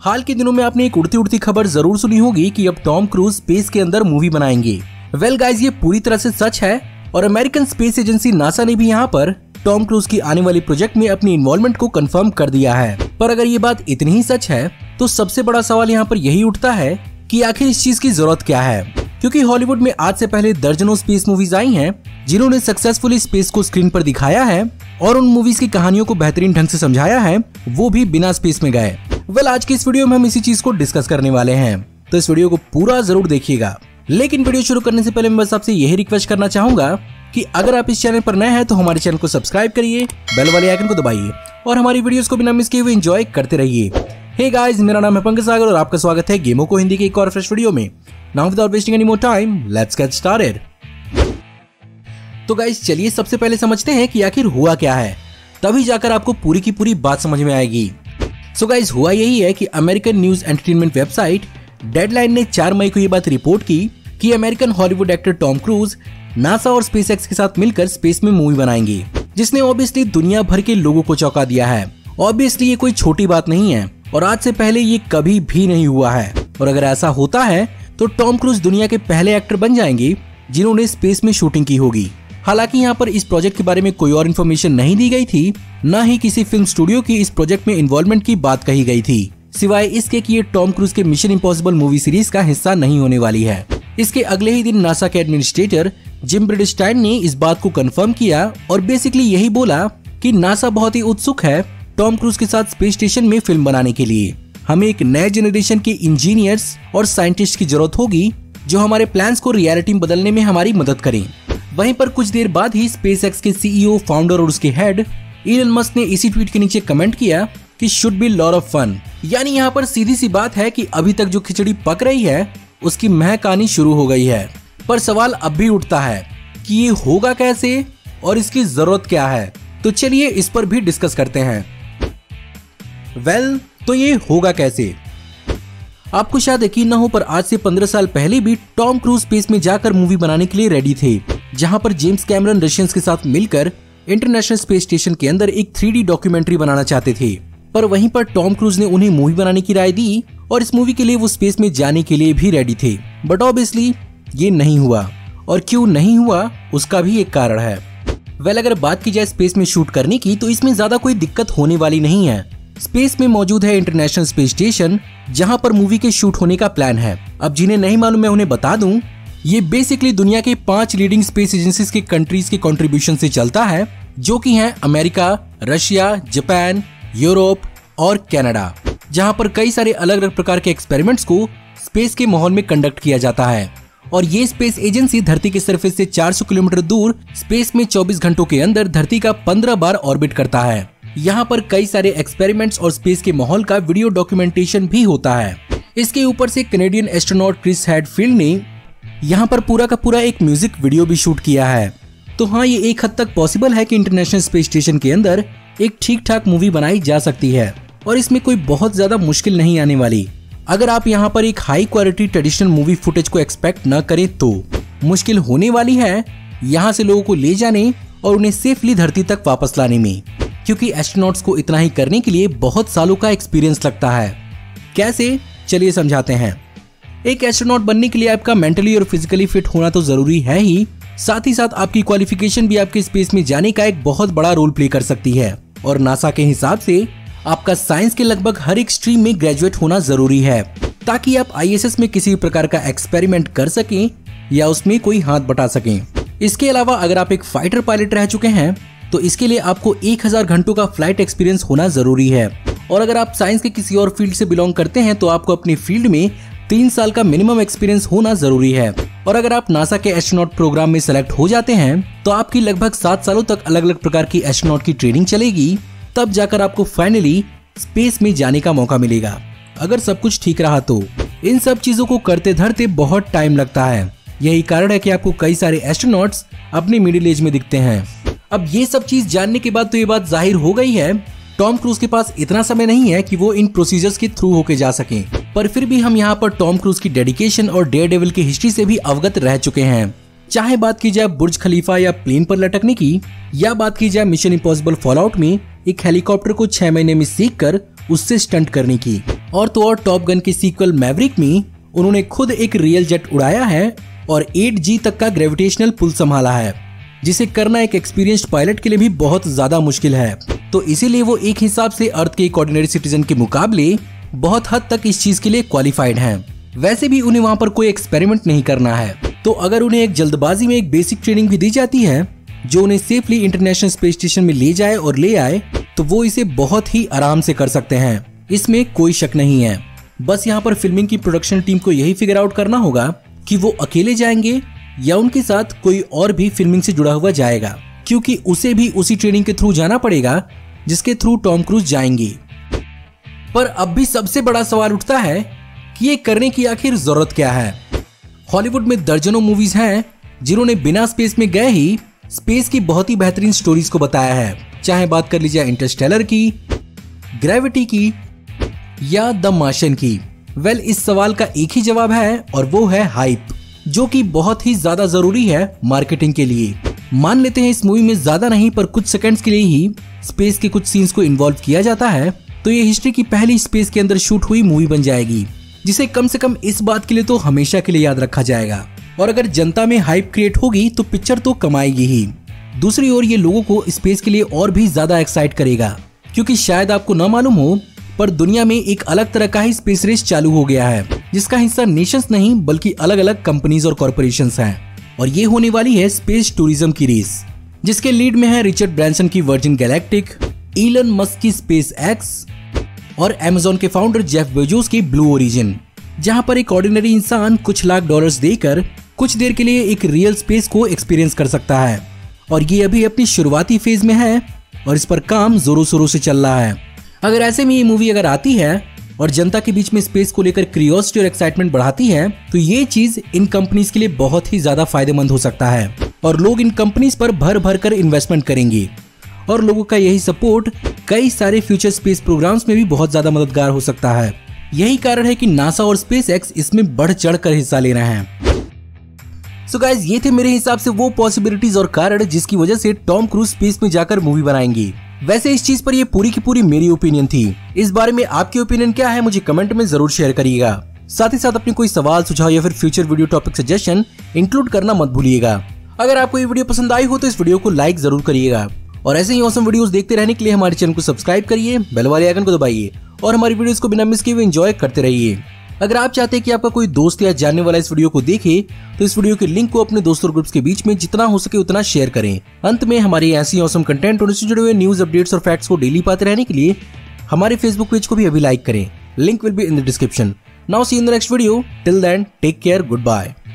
हाल के दिनों में आपने एक उड़ती उड़ती खबर जरूर सुनी होगी कि अब टॉम क्रूज स्पेस के अंदर मूवी बनाएंगे। वेल गाइस, ये पूरी तरह से सच है और अमेरिकन स्पेस एजेंसी नासा ने भी यहाँ पर टॉम क्रूज की आने वाली प्रोजेक्ट में अपनी इन्वॉल्वमेंट को कंफर्म कर दिया है। पर अगर ये बात इतनी ही सच है तो सबसे बड़ा सवाल यहाँ पर यही उठता है कि आखिर इस चीज की जरूरत क्या है, क्योंकि हॉलीवुड में आज से पहले दर्जनों स्पेस मूवीज आई हैं जिन्होंने सक्सेसफुली स्पेस को स्क्रीन पर दिखाया है और उन मूवीज की कहानियों को बेहतरीन ढंग से समझाया है, वो भी बिना स्पेस में गए। वेल, आज की इस वीडियो में हम इसी चीज को डिस्कस करने वाले हैं, तो इस वीडियो को पूरा जरूर देखिएगा। लेकिन वीडियो शुरू करने से पहले मैं बस आपसे यही रिक्वेस्ट करना चाहूंगा कि अगर आप इस चैनल पर नए हैं तो हमारे चैनल को सब्सक्राइब करिए, बेल वाले आइकन को दबाइए और हमारी वीडियोस को बिना मिस किए हुए एंजॉय करते रहिए। हे गाइस, मेरा नाम है पंकज सागर और आपका स्वागत है गेमो को हिंदी के एक और फ्रेश वीडियो में। Now without wasting any more time, let's get started. तो गाइस, चलिए सबसे पहले समझते हैं कि आखिर हुआ क्या है, तभी जाकर आपको पूरी की पूरी बात समझ में आएगी। सो गाइस, हुआ यही है कि American news entertainment website deadline ने 4 मई को ये बात रिपोर्ट की कि American Hollywood actor Tom cruise NASA और स्पेसएक्स के साथ मिलकर स्पेस में मूवी बनाएंगे, जिसने ऑब्वियसली दुनिया भर के लोगों को चौंका दिया है। ऑब्वियसली ये कोई छोटी बात नहीं है और आज से पहले ये कभी भी नहीं हुआ है, और अगर ऐसा होता है तो टॉम क्रूज दुनिया के पहले एक्टर बन जाएंगे जिन्होंने स्पेस में शूटिंग की होगी। हालांकि यहाँ पर इस प्रोजेक्ट के बारे में कोई और इन्फॉर्मेशन नहीं दी गई थी, न ही किसी फिल्म स्टूडियो की इस प्रोजेक्ट में इन्वॉल्वमेंट की बात कही गई थी, सिवाय इसके कि ये टॉम क्रूज के मिशन इम्पॉसिबल मूवी सीरीज का हिस्सा नहीं होने वाली है। इसके अगले ही दिन नासा के एडमिनिस्ट्रेटर जिम ब्रिडस्टाइन ने इस बात को कंफर्म किया और बेसिकली यही बोला कि नासा बहुत ही उत्सुक है टॉम क्रूज के साथ स्पेस स्टेशन में फिल्म बनाने के लिए। हमें एक नए जनरेशन के इंजीनियर्स और साइंटिस्ट की जरूरत होगी जो हमारे प्लान्स को रियलिटी में बदलने में हमारी मदद करें। वहीं पर कुछ देर बाद ही स्पेसएक्स के सीईओ, फाउंडर और उसके हेड इलन मस्क ने इसी ट्वीट के नीचे कमेंट किया कि should be lot of fun. यानी यहाँ पर सीधी सी बात है कि अभी तक जो खिचड़ी पक रही है उसकी महक आनी शुरू हो गई है। पर सवाल अब भी उठता है कि ये होगा कैसे और इसकी जरूरत क्या है, तो चलिए इस पर भी डिस्कस करते हैं। वेल, तो ये होगा कैसे? आपको शायद यकीन न हो पर आज से 15 साल पहले भी टॉम क्रूज स्पेस में जाकर मूवी बनाने के लिए रेडी थे, जहां पर जेम्स कैमरन रशियंस के साथ मिलकर इंटरनेशनल स्पेस स्टेशन के अंदर एक 3D डॉक्यूमेंट्री बनाना चाहते थे। पर वहीं पर टॉम क्रूज ने उन्हें मूवी बनाने की राय दी और इस मूवी के लिए वो स्पेस में जाने के लिए भी रेडी थे। बट ऑब्वियसली ये नहीं हुआ, और क्यों नहीं हुआ उसका भी एक कारण है। वेल, अगर बात की जाए स्पेस में शूट करने की तो इसमें ज्यादा कोई दिक्कत होने वाली नहीं है। स्पेस में मौजूद है इंटरनेशनल स्पेस स्टेशन, जहां पर मूवी के शूट होने का प्लान है। अब जिन्हें नहीं मालूम मैं उन्हें बता दूं, ये बेसिकली दुनिया के 5 लीडिंग स्पेस एजेंसीज के कंट्रीज के कंट्रीब्यूशन से चलता है, जो कि हैं अमेरिका, रशिया, जापान, यूरोप और कनाडा, जहां पर कई सारे अलग अलग प्रकार के एक्सपेरिमेंट्स को स्पेस के माहौल में कंडक्ट किया जाता है। और ये स्पेस एजेंसी धरती के सरफेस से 400 किलोमीटर दूर स्पेस में 24 घंटों के अंदर धरती का 15 बार ऑर्बिट करता है। यहाँ पर कई सारे एक्सपेरिमेंट्स और स्पेस के माहौल का वीडियो डॉक्यूमेंटेशन भी होता है। इसके ऊपर से कैनेडियन एस्ट्रोनॉट क्रिस हैडफील्ड ने यहाँ पर पूरा का पूरा एक म्यूजिक वीडियो भी शूट किया है। तो हाँ, ये एक हद तक पॉसिबल है कि इंटरनेशनल स्पेस स्टेशन के अंदर एक ठीक ठाक मूवी बनाई जा सकती है और इसमें कोई बहुत ज्यादा मुश्किल नहीं आने वाली। अगर आप यहाँ पर एक high quality traditional movie footage को एक्सपेक्ट न करें तो मुश्किल होने वाली है यहाँ से लोगों को ले जाने और उन्हें सेफली धरती तक वापस लाने में, क्योंकि एस्ट्रोनॉट्स को इतना ही करने के लिए बहुत सालों का एक्सपीरियंस लगता है। कैसे, चलिए समझाते हैं। एक एस्ट्रोनॉट बनने के लिए आपका मेंटली और फिजिकली फिट होना तो जरूरी है ही, साथ ही साथ आपकी क्वालिफिकेशन भी आपके स्पेस में जाने का एक बहुत बड़ा रोल प्ले कर सकती है। और नासा के हिसाब से आपका साइंस के लगभग हर एक स्ट्रीम में ग्रेजुएट होना जरूरी है, ताकि आप ISS में किसी भी प्रकार का एक्सपेरिमेंट कर सकें या उसमें कोई हाथ बटा सकें। इसके अलावा अगर आप एक फाइटर पायलट रह चुके हैं तो इसके लिए आपको 1000 घंटों का फ्लाइट एक्सपीरियंस होना जरूरी है। और अगर आप साइंस के किसी और फील्ड से बिलोंग करते हैं तो आपको अपनी फील्ड में 3 साल का मिनिमम एक्सपीरियंस होना जरूरी है। और अगर आप नासा के एस्ट्रोनॉट प्रोग्राम में सेलेक्ट हो जाते हैं तो आपकी लगभग 7 सालों तक अलग अलग प्रकार की एस्ट्रोनॉट की ट्रेनिंग चलेगी, तब जाकर आपको फाइनली स्पेस में जाने का मौका मिलेगा। अगर सब कुछ ठीक रहा तो इन सब चीजों को करते धरते बहुत टाइम लगता है। यही कारण है कि आपको कई सारे एस्ट्रोनॉट्स अपनी मिडिल एज में दिखते हैं। अब ये सब चीज जानने के बाद तो ये बात जाहिर हो गई है, टॉम क्रूज के पास इतना समय नहीं है कि वो इन प्रोसीजर्स के थ्रू होके जा सकें। पर फिर भी हम यहाँ पर टॉम क्रूज की डेडिकेशन और डेयरडेविल की हिस्ट्री से भी अवगत रह चुके हैं। चाहे बात की जाए बुर्ज खलीफा या प्लेन पर लटकने की, या बात की जाए मिशन इम्पॉसिबल फॉलआउट में एक हेलीकॉप्टर को 6 महीने में सीखकर उससे स्टंट करने की, और तो और टॉप गन के सीक्वल मैवरिक में उन्होंने खुद एक रियल जेट उड़ाया है और 8G तक का ग्रेविटेशनल पुल संभाला है, जिसे करना एक एक्सपीरियंस्ड पायलट के लिए भी बहुत ज्यादा मुश्किल है। तो इसीलिए वो एक हिसाब से अर्थ के एक ऑर्डिनरी सिटीजन के मुकाबले बहुत हद तक इस चीज के लिए क्वालिफाइड हैं। वैसे भी उन्हें वहां पर कोई एक्सपेरिमेंट नहीं करना है, तो अगर उन्हें एक जल्दबाजी में एक बेसिक ट्रेनिंग भी दी जाती है जो उन्हें सेफली इंटरनेशनल स्पेस स्टेशन में ले जाए और ले आए, तो वो इसे बहुत ही आराम से कर सकते हैं, इसमें कोई शक नहीं है। बस यहाँ पर फिल्मिंग की प्रोडक्शन टीम को यही फिगर आउट करना होगा कि वो अकेले जाएंगे या उनके साथ कोई और भी फिल्मिंग से जुड़ा हुआ जाएगा, क्योंकि उसे भी उसी ट्रेनिंग के थ्रू जाना पड़ेगा जिसके थ्रू टॉम क्रूज जाएंगे। पर अब भी सबसे बड़ा सवाल उठता है कि ये करने की आखिर जरूरत क्या है। हॉलीवुड में दर्जनों मूवीज हैं जिन्होंने बिना स्पेस में गए ही स्पेस की बहुत ही बेहतरीन स्टोरीज को बताया है, चाहे बात कर लीजिए इंटरस्टेलर की, ग्रेविटी की या द मार्शियन की। वेल, इस सवाल का एक ही जवाब है और वो है हाइप, जो कि बहुत ही ज्यादा जरूरी है मार्केटिंग के लिए। मान लेते हैं इस मूवी में ज्यादा नहीं पर कुछ सेकंड्स के लिए ही स्पेस के कुछ सीन्स को इन्वॉल्व किया जाता है, तो ये हिस्ट्री की पहली स्पेस के अंदर शूट हुई मूवी बन जाएगी, जिसे कम से कम इस बात के लिए तो हमेशा के लिए याद रखा जाएगा। और अगर जनता में हाइप क्रिएट होगी तो पिक्चर तो कमाएगी ही। दूसरी ओर ये लोगों को स्पेस के लिए और भी ज्यादा एक्साइट करेगा, क्योंकि शायद आपको न मालूम हो पर दुनिया में एक अलग तरह का ही स्पेस रेस चालू हो गया है, जिसका हिस्सा नेशंस नहीं बल्कि अलग अलग कंपनीज और कॉर्पोरेशंस हैं। और ये होने वाली है स्पेस टूरिज्म की रेस, जिसके लीड में है रिचर्ड ब्रांसन की वर्जिन गैलेक्टिक, इलन मस्क की स्पेस एक्स और अमेज़न के फाउंडर जेफ बेजोस की ब्लू ओरिजिन, जहां पर एक ऑर्डिनरी इंसान कुछ लाख डॉलर्स देकर कुछ देर के लिए एक रियल स्पेस को एक्सपीरियंस कर सकता है। और ये अभी अपनी शुरुआती फेज में है और इस पर काम जोरों शोरों से चल रहा है। अगर ऐसे में ये मूवी अगर आती है और जनता के बीच में स्पेस को लेकर क्यूरियोसिटी और एक्साइटमेंट बढ़ाती है, तो ये चीज इन कंपनीज के लिए बहुत ही ज्यादा फायदेमंद हो सकता है और लोग इन कंपनीज पर भर भर कर इन्वेस्टमेंट करेंगे। और लोगों का यही सपोर्ट कई सारे फ्यूचर स्पेस प्रोग्राम्स में भी बहुत ज्यादा मददगार हो सकता है। यही कारण है कि नासा और स्पेस एक्स इसमें बढ़ चढ़ कर हिस्सा ले रहे हैं। सो गाइस, ये थे मेरे हिसाब से वो पॉसिबिलिटीज और कारण जिसकी वजह से टॉम क्रूज स्पेस में जाकर मूवी बनाएंगे। वैसे इस चीज पर ये पूरी की पूरी मेरी ओपिनियन थी। इस बारे में आपकी ओपिनियन क्या है मुझे कमेंट में जरूर शेयर करिएगा। साथ ही साथ अपने कोई सवाल, सुझाव या फिर future video topic suggestion include करना मत भूलिएगा। अगर आपको ये वीडियो पसंद आई हो तो इस वीडियो को लाइक जरूर करिएगा और ऐसे ही ऑसम वीडियोस देखते रहने के लिए हमारे चैनल को सब्सक्राइब करिए, बेल वाले आइकन को दबाइए और हमारी वीडियोस को बिना मिस किए हुए एंजॉय करते रहिए। अगर आप चाहते हैं कि आपका कोई दोस्त या जानने वाला इस वीडियो को देखे तो इस वीडियो के लिंक को अपने दोस्तों और ग्रुप्स के बीच में जितना हो सके उतना शेयर करें। अंत में हमारी ऐसी ऑसम कंटेंट और इससे जुड़े हुए न्यूज, अपडेट्स और फैक्ट्स को डेली पाते रहने के लिए हमारे फेसबुक पेज को भी अभी लाइक करें। Link will be in the description. Now see in the next video. Till then take care, good bye.